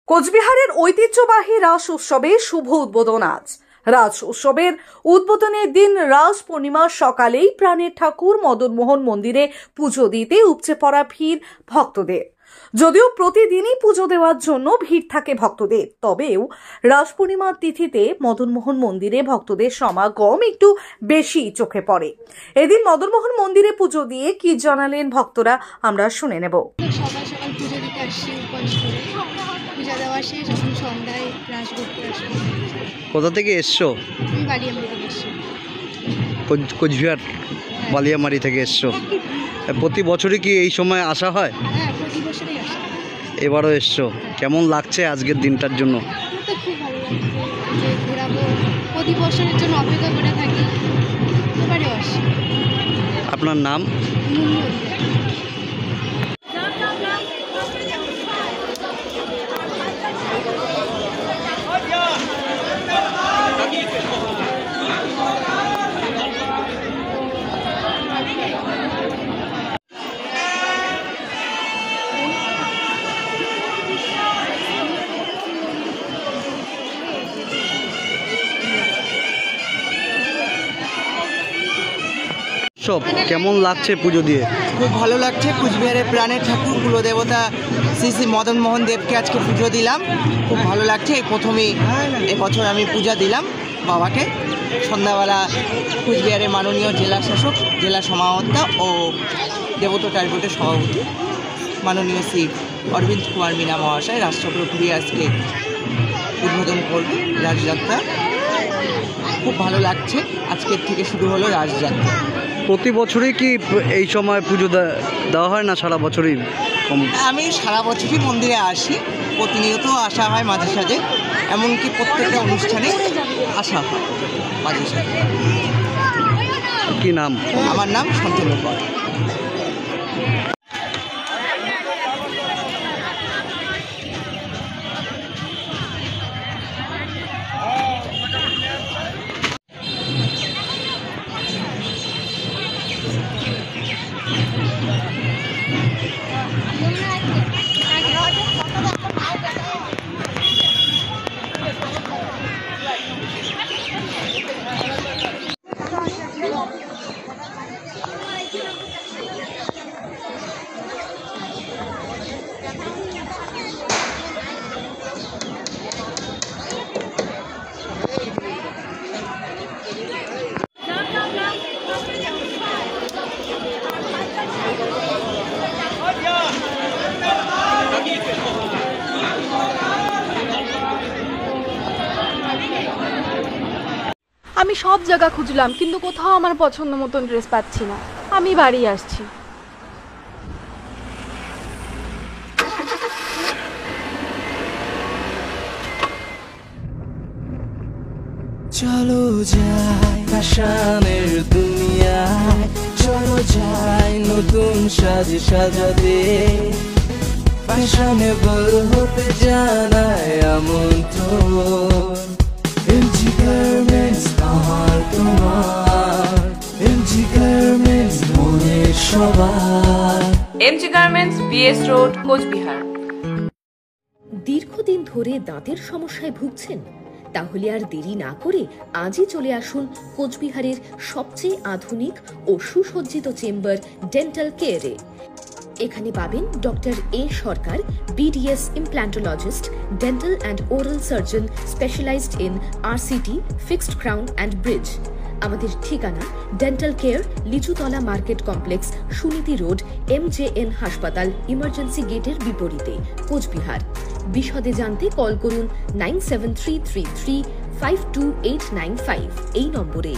কোচবিহারের ঐতিহ্যবাহী রাস উৎসবে শুভ উদ্বোধন আজ। রাস উৎসবের উদ্বোধনের দিন রাস পূর্ণিমার সকালেই প্রাণের ঠাকুর মদন মোহন মন্দিরে পুজো দিতে উপচে পড়া ভিড় ভক্তদের। যদিও প্রতিদিনই পুজো দেওয়ার জন্য ভিড় থাকে ভক্তদের, তবেও রাস পূর্ণিমার তিথিতে মদন মোহন মন্দিরে ভক্তদের সমাগম একটু বেশি চোখে পড়ে। এদিন মদন মোহন মন্দিরে পুজো দিয়ে কি জানালেন ভক্তরা আমরা শুনে নেব। সকাল সকাল পুজো দিতে আসছি, উপবাস করে পূজা দেওয়া শেষ, এখন সন্ধ্যায় রাস করতে আসবো। কোথা থেকে এসছো? আমি বালিয়ামারি থেকে এসছি। কোচবিহার বালিয়ামারি থেকে এসছো। প্রতি বছরই কি এই সময় আসা হয়? হ্যাঁ, প্রতি বছরই আসি। এবারও এসছো, কেমন লাগছে আজকের দিনটার জন্য? তো খুব ভালো লাগছে যে ঘোরাবো, প্রতি বছরের জন্য অপেক্ষা করে থাকি, এবারেও আসি। আপনার নাম? মুন্নি অধিকারী। কেমন লাগছে পুজো দিয়ে? খুব ভালো লাগছে। কুচবিহারের প্রাণের ঠাকুর কুলদেবতা শ্রী শ্রী মদন মোহন দেবকে আজকে পুজো দিলাম, খুব ভালো লাগছে। এই প্রথমেই এবছর আমি পূজা দিলাম বাবাকে। সন্ধ্যাবেলা কুচবিহারের মাননীয় জেলা শাসক, জেলা সমাহর্তা ও দেবতা ট্রাইব্যুনালের সভাপতি মাননীয় শ্রী অরবিন্দ কুমার মীনা মহাশয় রাজচক্র ঘুরিয়ে আজকে উদ্বোধন করবে রাসযাত্রা। খুব ভালো লাগছে। আজকের থেকে শুরু হলো রাসযাত্রা। প্রতি বছরই কি এই সময় পুজো দেওয়া হয় না সারা বছরই? আমি সারা বছরই মন্দিরে আসি, প্রতিনিয়ত আসা হয় মাঝে সাঝে, এমনকি প্রত্যেকটা অনুষ্ঠানে আসা হয় মাঝে সাঝে। কি নাম? আমার নাম শান্তনু কর। আমি সব জায়গা খুঁজলাম, কিন্তু কোথাও আমার পছন্দ মতন ড্রেস পাচ্ছি না। আমি বাড়ি আসছি। চলো যাই ফ্যাশনের দুনিয়ায়, চলো যাই নতুন সাজে সাজাতে, ফ্যাশনেবল হতে জানায় আমন্ত্রণ। এমজি গার্মেন্টস আমার তোমার, এমজি গার্মেন্টস মনের সবার। MG garments, BS road, Coochbehar. দীর্ঘদিন ধরে দাঁতের সমস্যায় ভুগছেন? তাহলে আর দেরি না করে আজই চলে আসুন কোচবিহারের সবচেয়ে আধুনিক ও সুসজ্জিত চেম্বার ডেন্টাল কেয়ারে। এখানে পাবেন doctor A Sarkar, BDS implantologist, dental and oral surgeon specialized in RCT, fixed crown and bridge. আমাদের ঠিকানা dental care, Lichutala market complex, Suniti road, MJN হাসপাতাল ইমার্জেন্সি গেটের বিপরীতে, কোচবিহার। বিশদে জানতে কল করুন 9733352895 এই নম্বরে।